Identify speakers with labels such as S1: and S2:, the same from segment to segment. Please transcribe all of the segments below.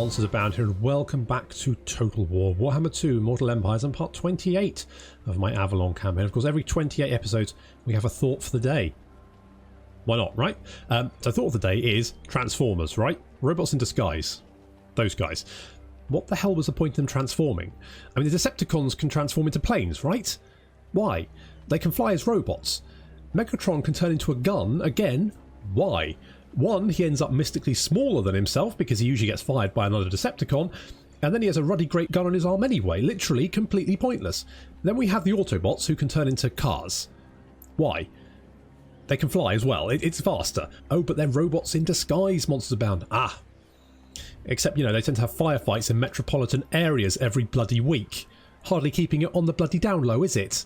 S1: Monsters Abound here, and welcome back to Total War Warhammer 2 Mortal Empires and part 28 of my Avelorn campaign. Of course, every 28 episodes we have a thought for the day. Why not, right? So thought of the day is Transformers, right? Robots in disguise. Those guys. What the hell was the point of them transforming? I mean, the Decepticons can transform into planes, right? Why? They can fly as robots. Megatron can turn into a gun, again. Why? One, he ends up mystically smaller than himself because he usually gets fired by another Decepticon, and then he has a ruddy great gun on his arm anyway, literally completely pointless. Then we have the Autobots who can turn into cars. Why? They can fly as well, it's faster. Oh, but they're robots in disguise, Monsters Abound. Ah. Except, you know, they tend to have firefights in metropolitan areas every bloody week. Hardly keeping it on the bloody down low, is it?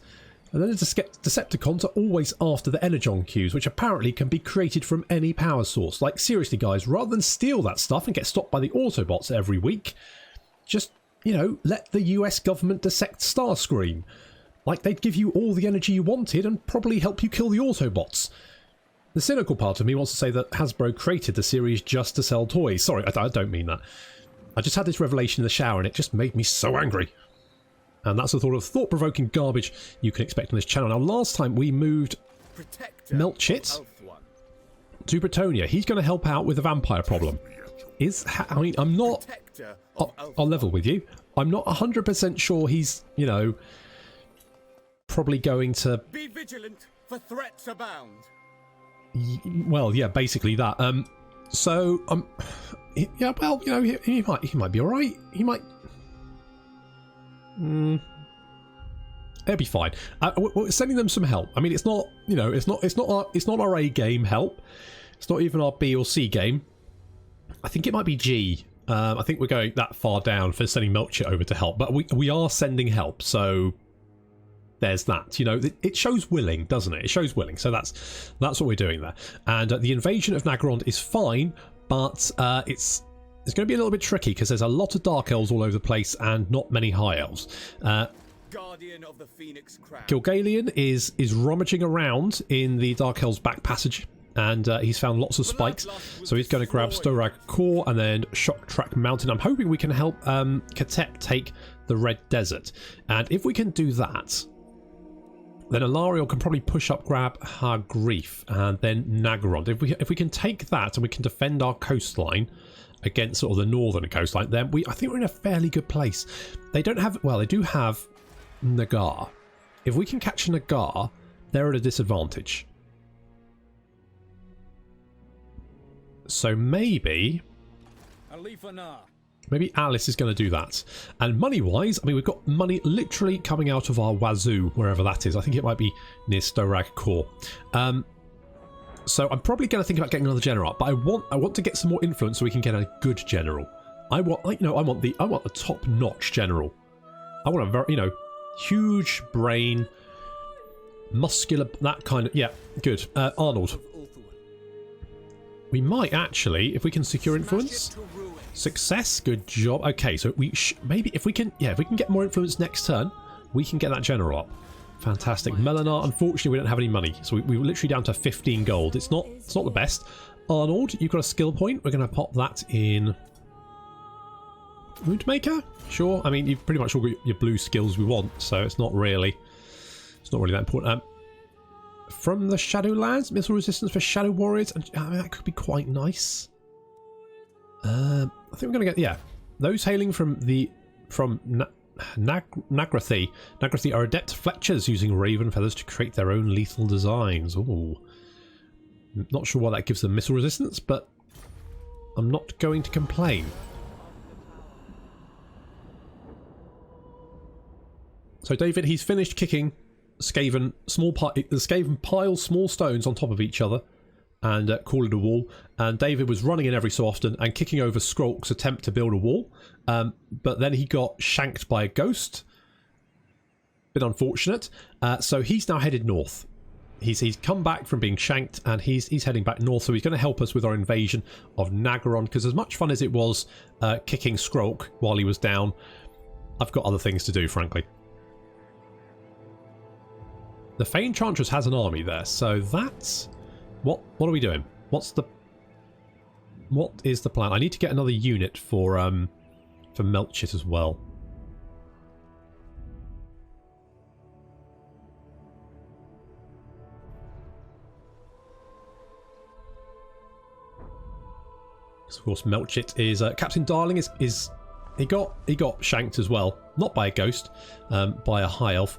S1: And then the Decepticons are always after the Energon cubes, which apparently can be created from any power source. Like, seriously, guys, rather than steal that stuff and get stopped by the Autobots every week, just, you know, let the US government dissect Starscream. Like, they'd give you all the energy you wanted and probably help you kill the Autobots. The cynical part of me wants to say that Hasbro created the series just to sell toys. Sorry, I don't mean that. I just had this revelation in the shower and it just made me so angry. And that's the sort of thought-provoking garbage you can expect on this channel. Now, last time we moved Melchit to Bretonia. He's going to help out with the vampire problem. I mean, I'm not... I'll level with you. I'm not 100% sure he's, you know, probably going to...
S2: Be vigilant, for threats abound.
S1: Well, yeah, basically that. So, yeah, well, you know, he might be all right. He might... It'll be fine. We're sending them some help. I mean, it's not, you know, it's not our A game help. It's not even our B or C game. I think it might be G. I think we're going that far down for sending Melchit over to help, but we are sending help. So there's that. You know, it shows willing, doesn't it? It shows willing. So that's what we're doing there. And the invasion of Nagrond is fine, but it's going to be a little bit tricky because there's a lot of Dark Elves all over the place and not many High Elves.
S2: Guardian of the Phoenix Crown.
S1: Gilgalian is rummaging around in the Dark Elves' back passage, and he's found lots of spikes. So he's going to grab Storag Core and then Shock Track Mountain. I'm hoping we can help Katek take the Red Desert. And if we can do that, then Alariel can probably push up, grab Hargreif, and then Nagrond. If we can take that and we can defend our coastline against sort of the northern coastline, then I think we're in a fairly good place. They don't have, well, they do have Nagar. If we can catch Nagar, they're at a disadvantage. So maybe Alice is going to do that. And money-wise, I mean, we've got money literally coming out of our wazoo, wherever that is. I think it might be near Storag Core. So I'm probably going to think about getting another general, but I want to get some more influence so we can get a good general. I want the top-notch general. I want a very, you know, huge brain, muscular, that kind of, yeah, good. Arnold. We might actually, if we can secure influence, success, good job. Okay, so we maybe if we can get more influence next turn, we can get that general up. Fantastic. Melinar, unfortunately, we don't have any money, so we were literally down to 15 gold. It's not the best. Arnold, you've got a skill point. We're going to pop that in. Woundmaker? Sure. I mean, you've pretty much all got your blue skills we want, so it's not really that important. From the Shadowlands, missile resistance for Shadow Warriors. I mean, that could be quite nice. I think we're going to get, yeah, those hailing from Nagrathi. Nagrathi are adept fletchers using raven feathers to create their own lethal designs. Ooh. Not sure why that gives them missile resistance, but I'm not going to complain. So David, he's finished kicking Skaven, the Skaven pile small stones on top of each other and call it a wall. And David was running in every so often and kicking over Skrulk's attempt to build a wall. But then he got shanked by a ghost. Bit unfortunate. So he's now headed north. He's come back from being shanked and he's heading back north. So he's going to help us with our invasion of Nagrond. Because as much fun as it was kicking Skrulk while he was down, I've got other things to do, frankly. The Fey Enchantress has an army there, so that's... What are we doing? What's the... What is the plan? I need to get another unit for Melchit as well. Of course, Melchit is Captain Darling is he got shanked as well, not by a ghost, by a high elf.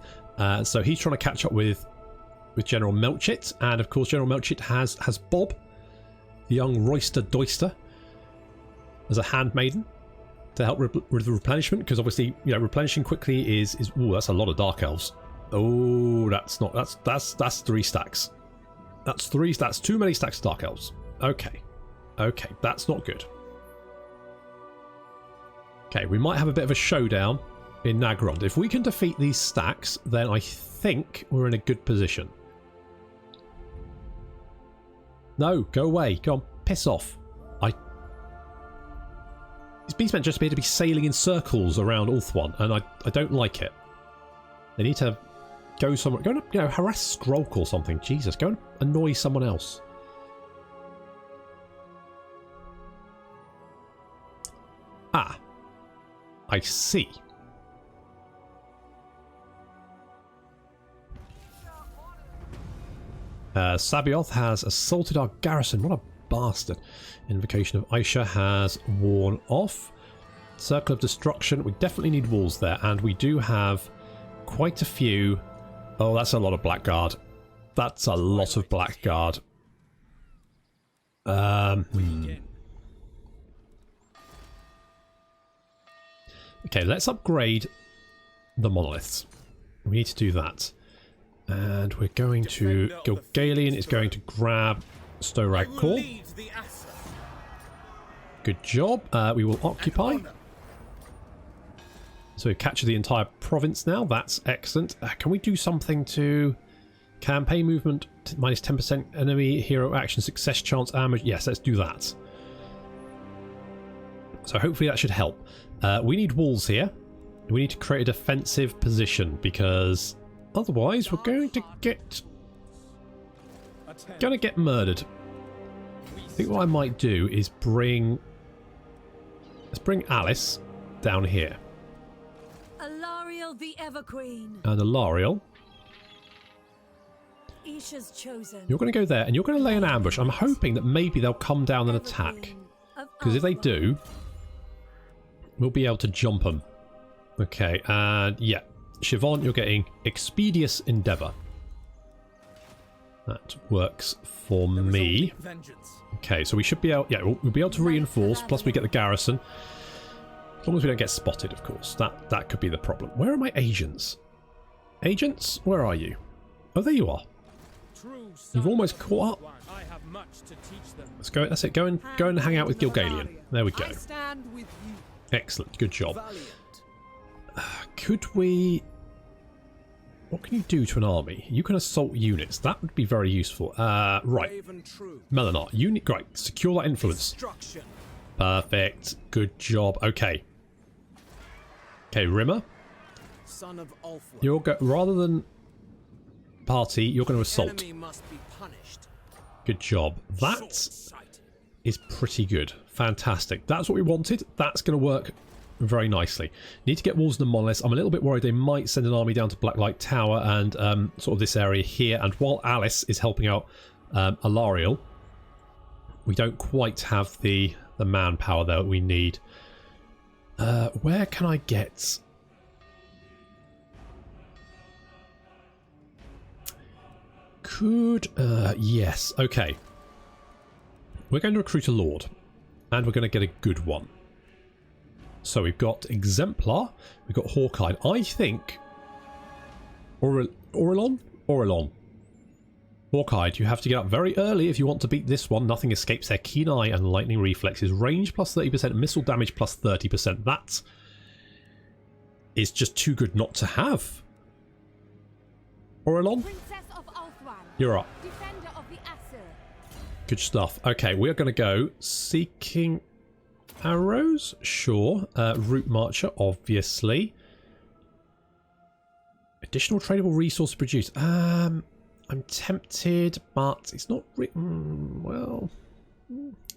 S1: So he's trying to catch up with General Melchit, and of course General Melchit has Bob, the young Royster Doyster, as a handmaiden to help with the replenishment, because obviously, you know, replenishing quickly is oh, that's a lot of dark elves. Oh, that's 3 stacks. That's too many stacks of dark elves. Okay, that's not good. Okay, we might have a bit of a showdown in Nagrond. If we can defeat these stacks, then I think we're in a good position. No, go away. Go on, piss off. These beasts meant just to be sailing in circles around Ulthuan, and I don't like it. They need to go somewhere. Go and, you know, harass Skrulk or something. Jesus, go and annoy someone else. Ah, I see. Sabioth has assaulted our garrison. What a bastard. Invocation of Aisha has worn off. Circle of Destruction. We definitely need walls there, and we do have quite a few. Oh, that's a lot of Blackguard. That's a lot of Blackguard. Okay, let's upgrade the monoliths. We need to do that. And we're going to... Gilgalian is going to grab Storag Core. Good job. We will occupy. So we've captured the entire province now. That's excellent. Can we do something to... Campaign movement, minus 10% enemy hero action, success chance, armor. Yes, let's do that. So hopefully that should help. We need walls here. We need to create a defensive position, because otherwise we're going to get murdered. I think what I might do is let's bring Alice down here.
S3: Alariel the Everqueen.
S1: And Alariel,
S3: Isha's chosen.
S1: you're going to go there and you're going to lay an ambush. I'm hoping that maybe they'll come down and attack, because if they do, we'll be able to jump them. Okay, and yeah, Siobhan, you're getting Expeditious Endeavour. That works for me. Okay, so we should be able, yeah, we'll be able to reinforce, plus we get the garrison. As long as we don't get spotted, of course. That could be the problem. Where are my agents? Agents, where are you? Oh, there you are. You've almost caught up. Let's go. That's it. Go and hang out with Gilgalian. There we go. Excellent. Good job. Could we... What can you do to an army? You can assault units. That would be very useful. Right. Melanar. Unit. Great. Secure that influence. Perfect. Good job. Okay. Okay, Rimmer. You're rather than party, you're going to assault. Good job. That is pretty good. Fantastic. That's what we wanted. That's going to work very nicely. Need to get walls and the monoliths. I'm a little bit worried they might send an army down to Blacklight Tower and sort of this area here. And while Alice is helping out Alariel, we don't quite have the manpower that we need. Where can I get... Yes, okay. We're going to recruit a lord, and we're going to get a good one. So we've got Exemplar, we've got Hawkeye. I think Orelon. Hawkeye, you have to get up very early if you want to beat this one. Nothing escapes their keen eye and lightning reflexes. Range plus 30%, missile damage plus 30%. That is just too good not to have. Orelon, you're up.
S3: Defender of the Aesir.
S1: Good stuff. Okay, we're going to go Seeking Arrows. Sure. Route Marcher, obviously. Additional tradable resource produced. I'm tempted, but it's not written. Well,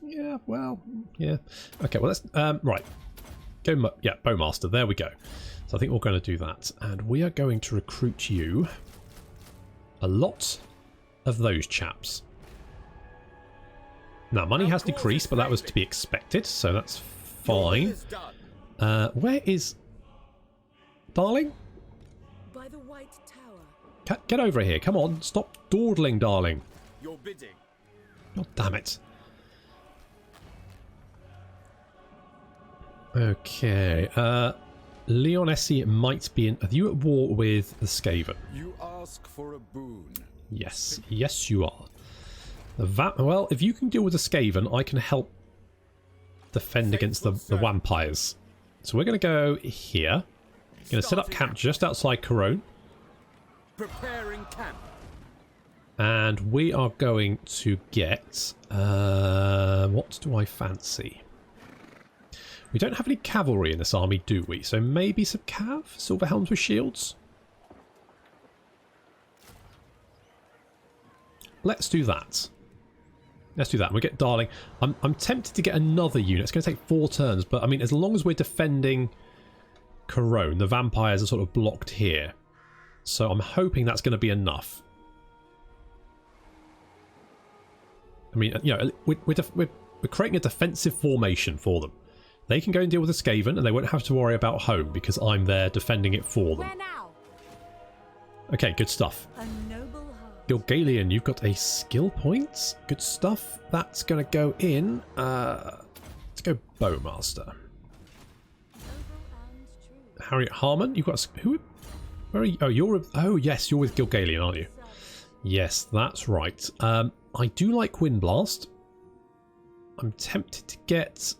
S1: yeah, Yeah, well, yeah. Okay, well, let's... right. Yeah, Bowmaster. There we go. So I think we're going to do that. And we are going to recruit you a lot of those chaps. Now, money has decreased, but that was to be expected, so that's fine. Where is... Darling?
S3: By the White Tower.
S1: Get over here. Come on. Stop dawdling, darling.
S2: Your bidding.
S1: Oh, damn it. Okay. Leonesi might be in... Are you at war with the Skaven?
S4: You ask for a boon.
S1: Yes. Yes, you are. Well, if you can deal with the Skaven, I can help defend against the vampires. So we're going to go here. Going to set up camp just outside Crone.
S2: Preparing camp.
S1: And we are going to get... what do I fancy? We don't have any cavalry in this army, do we? So maybe some cav? Silver helms with shields? Let's do that. Let's do that. We'll get Darling. I'm tempted to get another unit. It's going to take 4 turns, but I mean, as long as we're defending Crone, the vampires are sort of blocked here. So I'm hoping that's going to be enough. I mean, you know, we're creating a defensive formation for them. They can go and deal with the Skaven, and they won't have to worry about home because I'm there defending it for them.
S3: Where now?
S1: Okay, good stuff.
S3: A noble heart.
S1: Gilgalian, you've got a skill point. Good stuff. That's going to go in. Let's go Bowmaster.
S3: Noble and true.
S1: Harriet Harmon, you've got who? Where are you? Oh, you're oh yes, you're with Gilgalian, aren't you? Yes, that's right. I do like Windblast. I'm tempted to get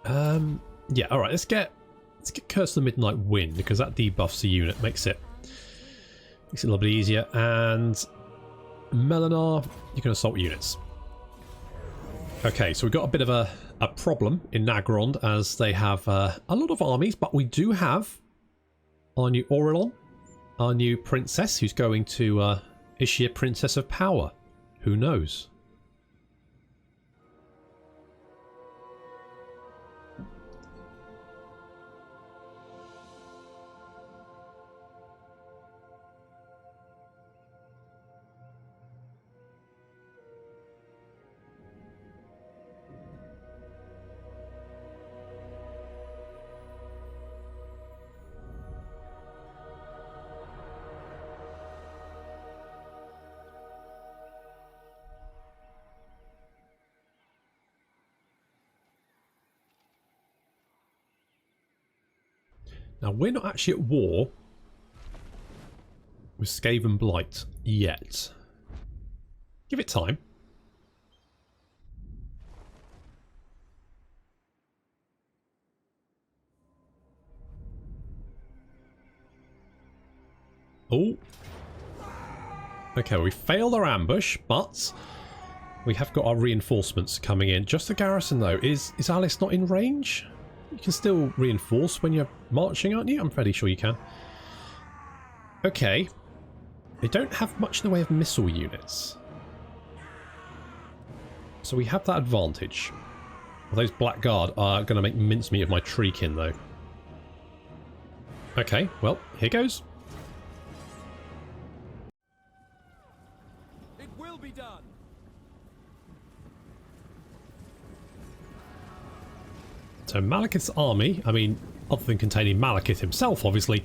S1: yeah, alright, let's get Curse of the Midnight Wind, because that debuffs the unit, makes it a little bit easier. And Melinar, you can assault units. Okay, so we've got a bit of a problem in Nagrond, as they have a lot of armies, but we do have our new Aurelon, our new princess, who's going to is she a princess of power? Who knows? Now, we're not actually at war with Skaven Blight yet. Give it time. Oh. Okay, we failed our ambush, but we have got our reinforcements coming in. Just the garrison, though. Is Alice not in range? You can still reinforce when you're marching, aren't you? I'm pretty sure you can. Okay. They don't have much in the way of missile units. So we have that advantage. Those Blackguard are going to make mincemeat of my Treekin, though. Okay, well, here goes.
S2: It will be done.
S1: So Malekith's army, I mean, other than containing Malekith himself, obviously,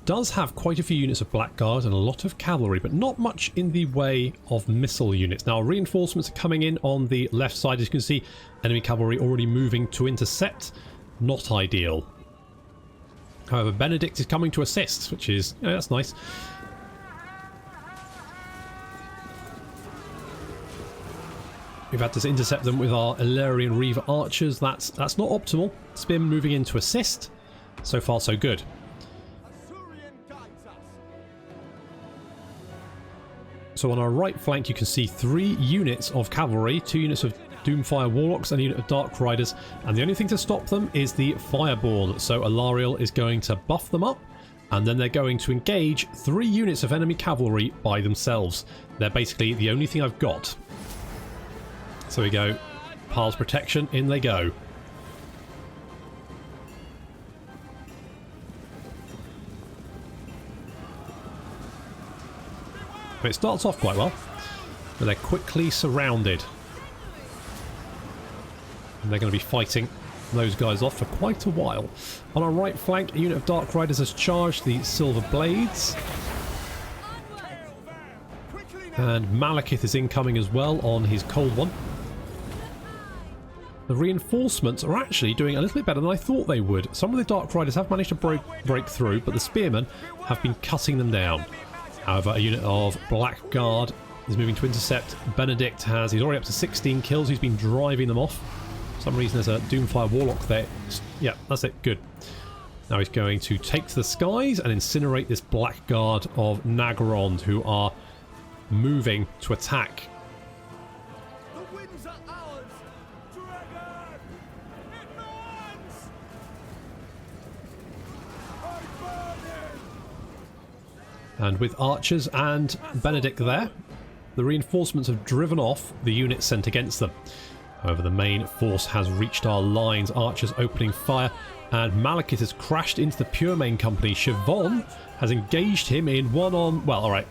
S1: does have quite a few units of Blackguard and a lot of cavalry, but not much in the way of missile units. Now, reinforcements are coming in on the left side. As you can see, enemy cavalry already moving to intercept. Not ideal. However, Benedict is coming to assist, which is, yeah, that's nice. We've had to intercept them with our Illyrian Reaver archers. That's not optimal. Spearman moving in to assist. So far, so good. So on our right flank, you can see 3 units of cavalry, 2 units of Doomfire Warlocks, and a unit of Dark Riders. And the only thing to stop them is the Fireborn. So Alariel is going to buff them up and then they're going to engage 3 units of enemy cavalry by themselves. They're basically the only thing I've got. So we go. Piles protection, in they go. It starts off quite well, but they're quickly surrounded. And they're going to be fighting those guys off for quite a while. On our right flank, a unit of Dark Riders has charged the Silver Blades. And Malekith is incoming as well on his Cold One. The reinforcements are actually doing a little bit better than I thought they would. Some of the Dark Riders have managed to break through, but the Spearmen have been cutting them down. However, a unit of Blackguard is moving to intercept. Benedict he's already up to 16 kills. He's been driving them off. For some reason there's a Doomfire Warlock there. Yeah, that's it. Good. Now he's going to take to the skies and incinerate this Blackguard of Nagarond, who are moving to attack.
S2: The winds are ours! Dragon! Advance! I'm burning!
S1: And with archers and Benedict there, the reinforcements have driven off the units sent against them. However, the main force has reached our lines. Archers opening fire, and Malekith has crashed into the Pure Main Company. Siobhan has engaged him in one-on-many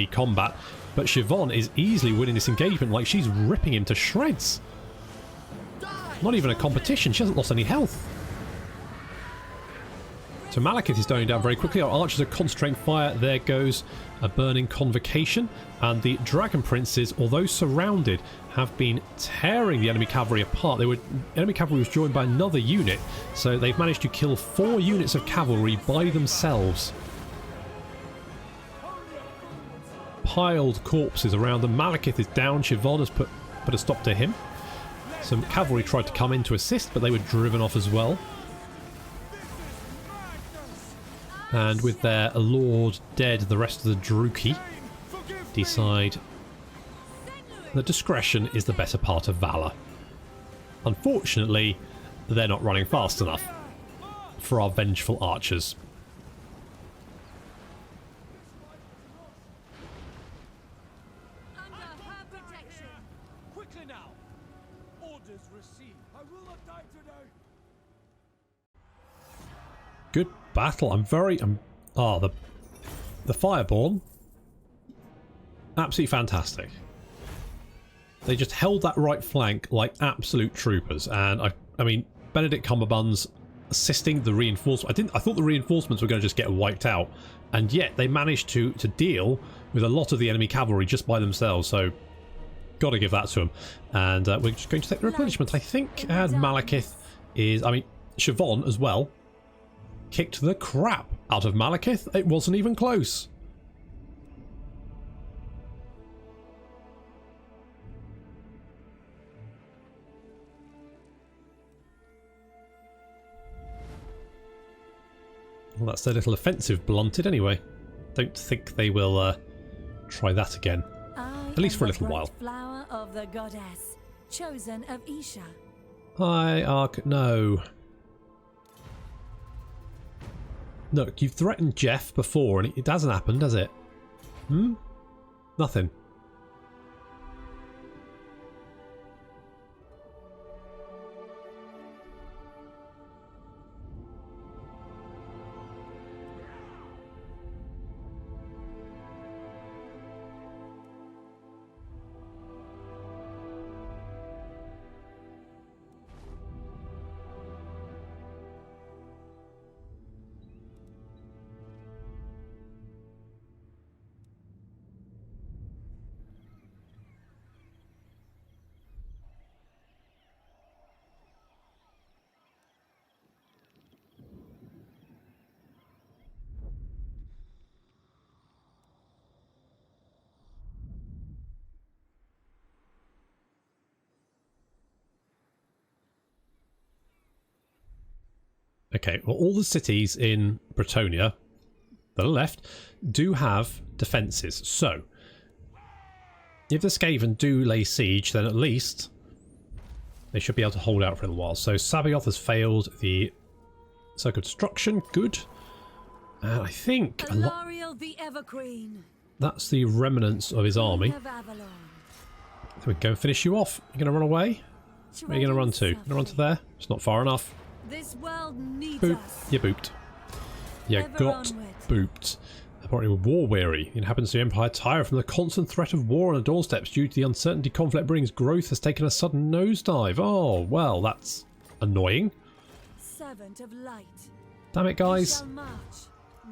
S1: combat, but Siobhan is easily winning this engagement, like she's ripping him to shreds. Not even a competition, she hasn't lost any health. So Malekith is dying down very quickly. Our archers are concentrating fire. There goes a burning convocation. And the Dragon Princes, although surrounded, have been tearing the enemy cavalry apart. Enemy cavalry was joined by another unit, so they've managed to kill 4 units of cavalry by themselves. Piled corpses around them. Malekith is down. Siobhan has put a stop to him. Some cavalry tried to come in to assist, but they were driven off as well. And with their lord dead, the rest of the Druki decide that discretion is the better part of valour. Unfortunately, they're not running fast enough for our vengeful archers.
S3: Under her protection.
S2: Quickly now! Orders received. I will not die today!
S1: Good battle. The Fireborn, absolutely fantastic. They just held that right flank like absolute troopers, and I mean Benedict Cumberbunds assisting the reinforcements. I thought the reinforcements were going to just get wiped out, and yet they managed to deal with a lot of the enemy cavalry just by themselves. So got to give that to them. And we're just going to take the replenishment, I think. And Malekith is, Siobhan as well kicked the crap out of Malekith. It wasn't even close. Well, that's their little offensive blunted anyway. Don't think they will try that again. At least for a little while.
S3: Flower of the goddess, chosen of Isha.
S1: Hi, Ark. No. Look, you've threatened Jeff before and it hasn't happened, has it? Nothing. Okay, well, all the cities in Bretonia that are left do have defences. So, if the Skaven do lay siege, then at least they should be able to hold out for a little while. So, Sabaoth has failed the Circle of Destruction. Good. And I think a lot.
S3: Alariel the Everqueen.
S1: That's the remnants of his army.
S3: Queen of Avelorn.
S1: So we can go and finish you off. You're going to run away? Where are you going to run to? Going to run to there? It's not far enough.
S3: This world needs
S1: Boop.
S3: us.
S1: You booped. You
S3: Ever
S1: got
S3: onward.
S1: booped. Apparently we're war weary. The inhabitants of the Empire tire from the constant threat of war on the doorsteps due to the uncertainty conflict brings. Growth has taken a sudden nosedive. Oh, well, that's annoying.
S3: Servant of light.
S1: Damn it,
S3: You
S1: guys.
S3: shall march,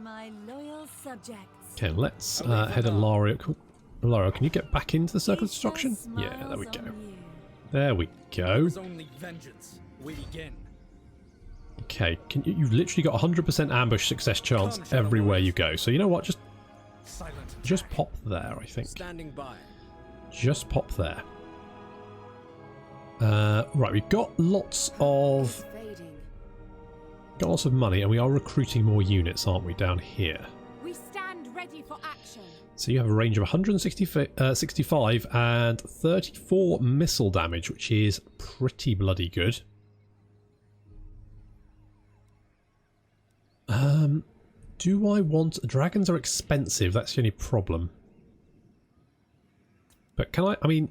S3: my loyal subjects.
S1: Okay, let's head to Lario. Lario, can you get back into the circle of destruction? Yeah, there we go. There we go.
S2: There's only vengeance. We begin.
S1: Okay, you've literally got 100% ambush success chance everywhere you go. So you know what? Just pop there, I think.
S2: Standing by.
S1: Just pop there. Right, we've got lots of money, and we are recruiting more units, aren't we, down here?
S3: We stand ready for action.
S1: So you have a range of 165 and 34 missile damage, which is pretty bloody good. Do I want... Dragons are expensive, that's the only problem. But can I mean...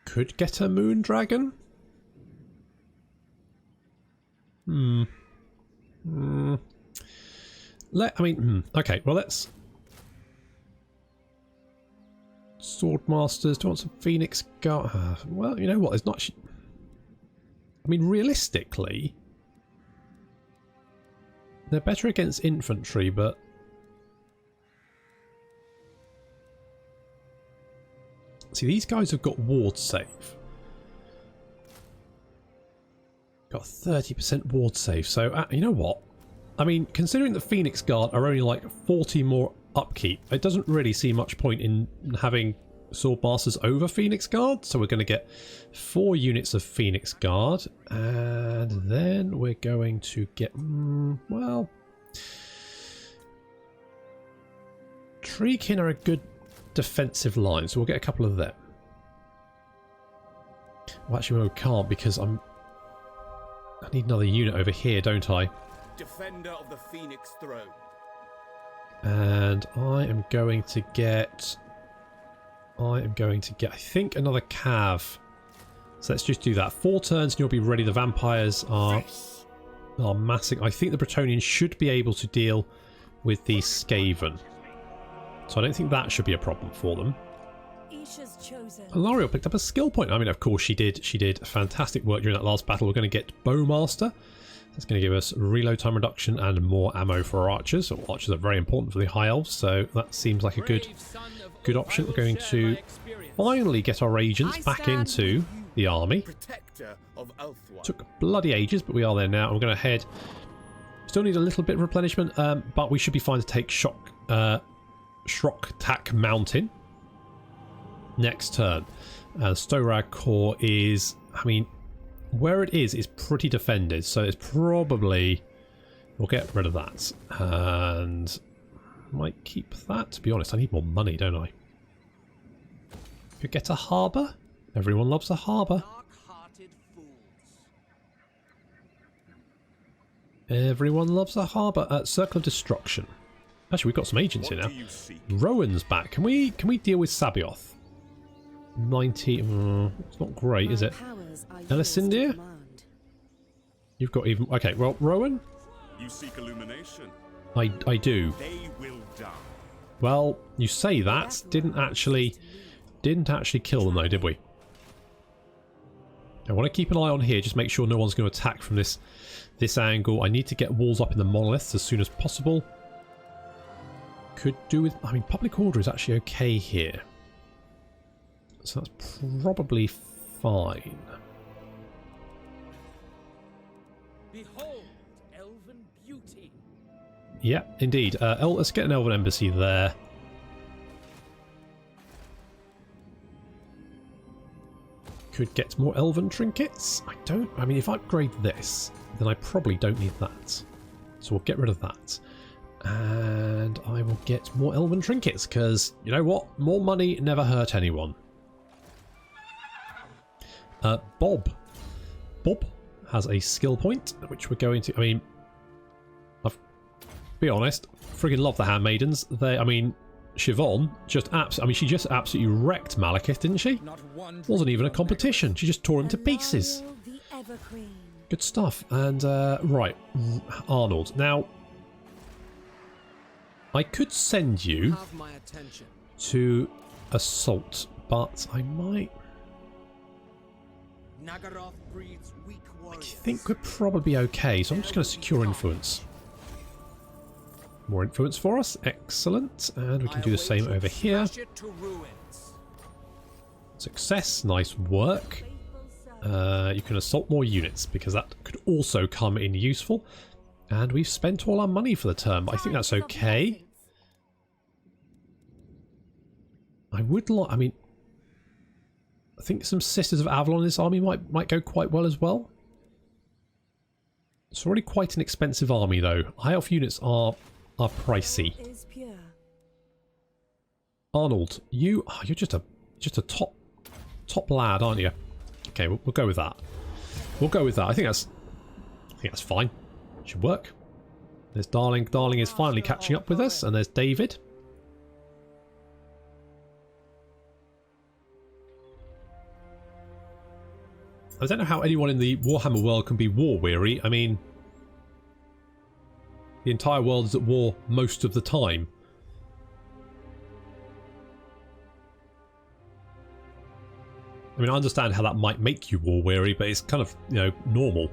S1: Could get a moon dragon? Okay, well let's... Swordmasters, do I want some Phoenix Guard? Well, you know what, there's not... I mean, realistically... They're better against infantry, but... See, these guys have got ward save. Got 30% ward save, so you know what? I mean, considering the Phoenix Guard are only like 40 more upkeep, it doesn't really see much point in having Swordmasters over Phoenix Guard, so we're going to get 4 units of Phoenix Guard, and then we're going to get, well... Treekin are a good defensive line, so we'll get a couple of them. Well, actually, we can't because I need another unit over here, don't I?
S4: Defender of the Phoenix Throne.
S1: And I am going to get... I think, another cav. So let's just do that. 4 turns and you'll be ready. The vampires are massing. I think the Bretonnians should be able to deal with the Skaven. So I don't think that should be a problem for them.
S3: Isha's chosen.
S1: Alariel picked up a skill point. I mean, of course she did. She did fantastic work during that last battle. We're going to get Bowmaster. That's going to give us reload time reduction and more ammo for our archers. So archers are very important for the high elves, so that seems like a good option. We're going to finally get our agents back into the army.
S4: Protector of Elfwine.
S1: Took bloody ages, but we are there now. We're going to head... Still need a little bit of replenishment, but we should be fine to take Shroktak Mountain next turn. Storag Core is... I mean... Where it is pretty defended, so it's probably... We'll get rid of that. And... Might keep that. To be honest, I need more money, don't I? Could get a harbour. Everyone loves a harbour.
S2: Dark-hearted fools.
S1: Everyone loves a harbour. Circle of Destruction. Actually, we've got some agents here now. Rowan's back. Can we deal with Sabioth? 90... it's not great, is it? Elisindir? You've got even... Okay, well, Rowan?
S4: You seek illumination.
S1: I do.
S4: They will die.
S1: Well, you say that. Didn't actually kill them though, did we? I want to keep an eye on here, just make sure no one's going to attack from this angle. I need to get walls up in the monoliths as soon as possible. Could do with... I mean, public order is actually okay here. So that's probably fine.
S2: Behold, elven beauty.
S1: Yeah, indeed. Let's get an elven embassy there. Could get more elven trinkets. I mean, if I upgrade this, then I probably don't need that. So we'll get rid of that. And I will get more elven trinkets, because, you know what? More money never hurt anyone. Bob. has a skill point, which we're going to... I mean, I'll be honest, friggin' love the Handmaidens. They, I mean, Siobhan just she just absolutely wrecked Malekith, didn't she? Wasn't even a competition. She just tore him to pieces.
S3: The Evergreen.
S1: Good stuff. And, right, Arnold. Now, I could send you to Assault, but I might... I think we're probably okay, so I'm just going to secure influence. More influence for us. Excellent. And we can do the same over here. Success. Nice work. You can assault more units because that could also come in useful. And we've spent all our money for the turn, but I think that's okay. I would like... I mean... I think some Sisters of Avelorn in this army might go quite well as well. It's already quite an expensive army though. High elf units are pricey. Arnold, you're just a top lad, aren't you? Okay, we'll go with that. We'll go with that. I think that's fine. Should work. There's Darling. Darling is finally catching up with us, and there's David. I don't know how anyone in the Warhammer world can be war weary. I mean, the entire world is at war most of the time. I mean, I understand how that might make you war weary, but it's kind of, you know, normal.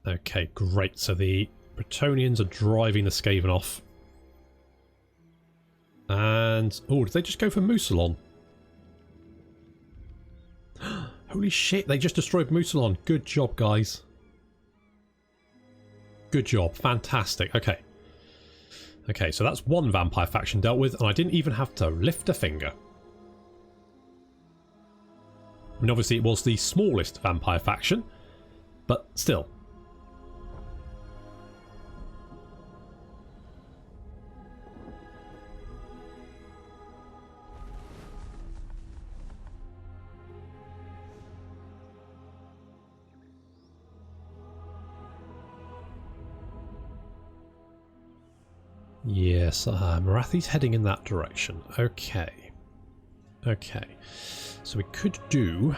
S1: Okay, great. So the Bretonians are driving the Skaven off. And... oh, did they just go for Musalon? Holy shit, they just destroyed Musalon. Good job, guys. Good job. Fantastic. Okay. Okay, so that's one vampire faction dealt with, and I didn't even have to lift a finger. I mean, obviously it was the smallest vampire faction, but still. Yes, Marathi's heading in that direction. Okay. Okay. So we could do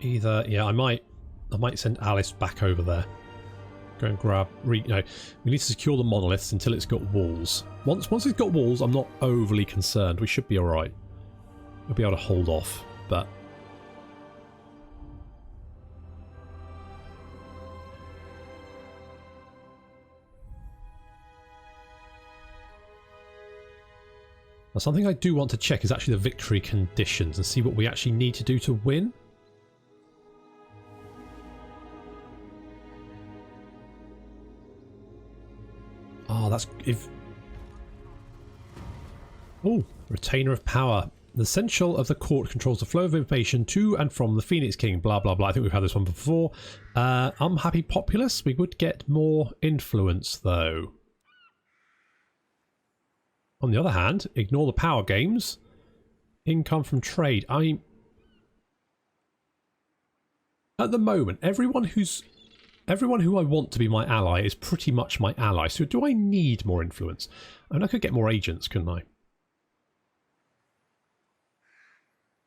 S1: either... yeah, I might send Alice back over there. Go and grab... we need to secure the monoliths until it's got walls. Once it's got walls, I'm not overly concerned. We should be alright. We'll be able to hold off, but... now, something I do want to check is actually the victory conditions and see what we actually need to do to win. Oh, that's... if... oh, Retainer of Power. The Essential of the Court controls the flow of information to and from the Phoenix King, blah, blah, blah. I think we've had this one before. Unhappy Populace. We would get more influence, though. On the other hand, ignore the power games. Income from trade. I mean, at the moment, everyone who I want to be my ally is pretty much my ally. So do I need more influence? I mean, I could get more agents, couldn't I?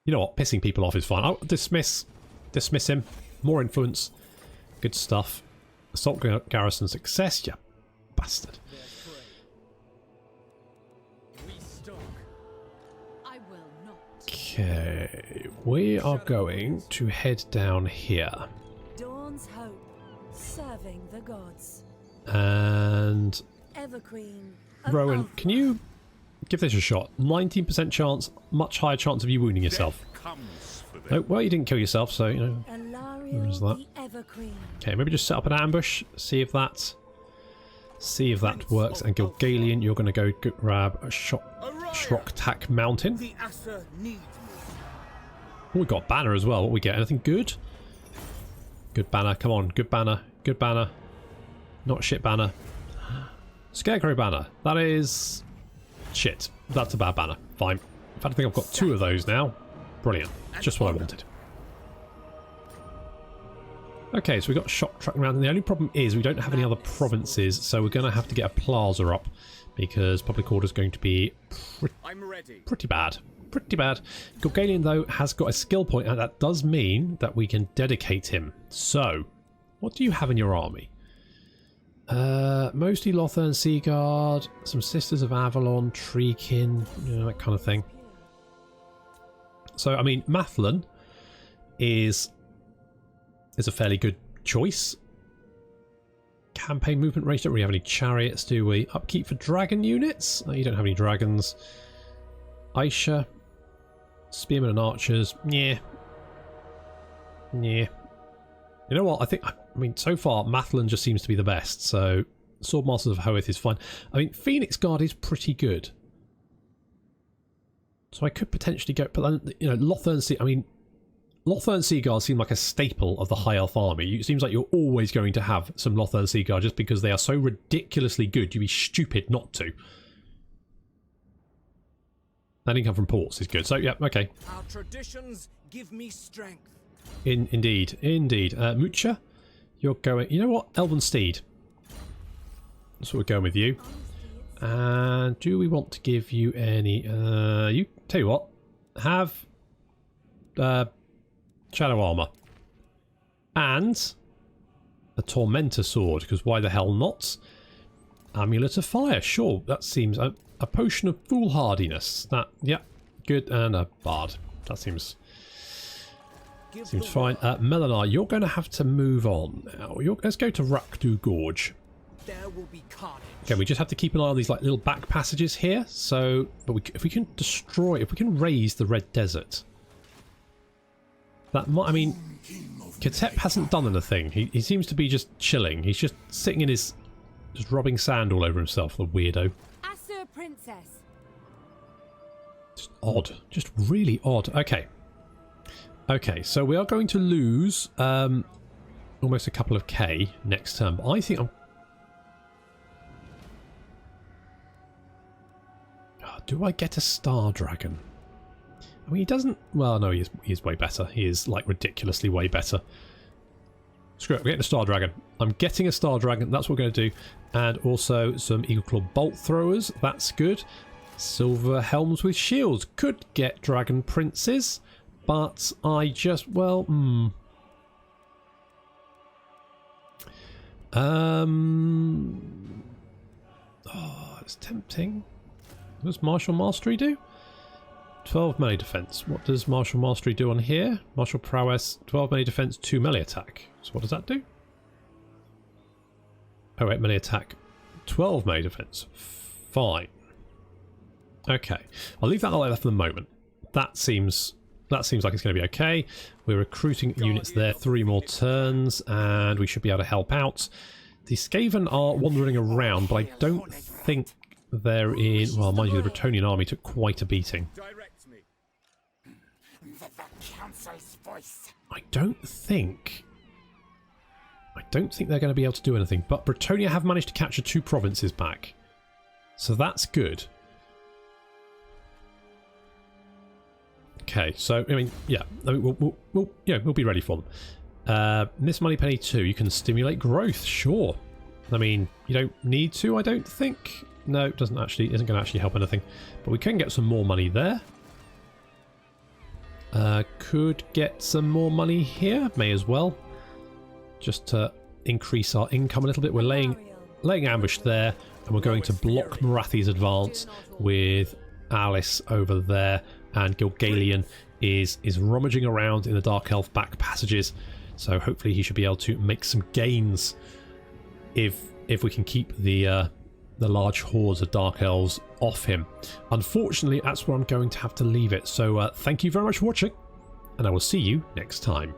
S1: You know what? Pissing people off is fine. I'll dismiss him. More influence. Good stuff. Assault garrison success. Yeah, bastard. Okay, we are going to head down here.
S3: Dawn's hope, serving the gods.
S1: And
S3: Evergreen.
S1: Rowan, can you give this a shot? 19% chance, much higher chance of you wounding yourself. Oh, well, you didn't kill yourself, so, you know, there is that. Okay, maybe just set up an ambush, see if that works. And Gilgalian, you're going to go grab a Shroktak Mountain. Oh, we got a banner as well. What we get? Anything good? Good banner. Come on. Good banner. Good banner. Not shit banner. Scarecrow banner. That is... shit. That's a bad banner. Fine. In fact, I think I've got 2 of those now. Brilliant. Just what I wanted. Okay, so we've got shock track around, and the only problem is we don't have any other provinces, so we're going to have to get a plaza up, because public order is going to be
S4: I'm ready.
S1: pretty bad. Pretty bad. Gorgalian, though, has got a skill point, and that does mean that we can dedicate him. So, what do you have in your army? Mostly Lothern Seaguard, some Sisters of Avelorn, Treekin, you know, that kind of thing. So, I mean, Mathlon is a fairly good choice. Campaign movement rate, don't really have any chariots, do we? Upkeep for dragon units? Oh, you don't have any dragons. Aisha, spearmen and archers, yeah. Yeah. You know what, I mean, so far, Mathlon just seems to be the best, so Swordmasters of Hoeth is fine. I mean, Phoenix Guard is pretty good. So I could potentially go, but then, you know, Lothern Sea, I mean, Lothern Seaguard seem like a staple of the High Elf army. It seems like you're always going to have some Lothern Seaguard just because they are so ridiculously good. You'd be stupid not to. That income from ports is good. So, yeah, okay.
S2: Our traditions give me strength.
S1: Indeed. Mucha, you're going... You know what? Elven Steed. That's what we're going with you. And do we want to give you any... you tell you what. Have... Shadow Armour. And a Tormentor Sword, because why the hell not? Amulet of Fire, sure. That seems... A Potion of Foolhardiness. That, yeah, good. And a Bard. That seems fine. Melanar, you're going to have to move on now. Let's go to Rakdu Gorge.
S2: There will be carnage.
S1: Okay, we just have to keep an eye on these like little back passages here. So, but if we can destroy, if we can raise the Red Desert, that might. I mean, Ketep hasn't done anything. He seems to be just chilling. He's just sitting in his, just rubbing sand all over himself. The weirdo.
S3: Asur Princess.
S1: Just odd. Just really odd. Okay. Okay, so we are going to lose almost a couple of K next term. But I think I'm... Oh, do I get a Star Dragon? I mean, he doesn't... Well, no, he is way better. He is, like, ridiculously way better. Screw it, we're getting a Star Dragon. I'm getting a Star Dragon, that's what we're going to do. And also some Eagle Claw Bolt Throwers, that's good. Silver Helms with Shields. Could get Dragon Princes, but I just, well, Oh, it's tempting. What does Martial Mastery do? 12 melee defense. What does Martial Mastery do on here? Martial Prowess, 12 melee defense, 2 melee attack. So what does that do? Oh, 8 melee attack, 12 melee defense. Fine. Okay, I'll leave that like that for the moment. That seems like it's going to be okay. We're recruiting units there, 3 more turns, and we should be able to help out. The Skaven are wandering around, but I don't think they're in... Well, mind you, the Bretonnian army took quite a beating.
S4: Direct me.
S1: I don't think they're going to be able to do anything, but Bretonnia have managed to capture 2 provinces back. So that's good. Okay, so, I mean, yeah, we'll be ready for them. Miss Moneypenny 2, you can stimulate growth, sure. I mean, you don't need to, I don't think. No, it isn't going to actually help anything. But we can get some more money there. Could get some more money here, may as well. Just to increase our income a little bit. We're laying ambush there, and we're going to block Marathi's advance with Alice over there, and Gilgalian is rummaging around in the Dark Elf back passages, so hopefully he should be able to make some gains if we can keep the large hordes of Dark Elves off him. Unfortunately, that's where I'm going to have to leave it, so thank you very much for watching, and I will see you next time.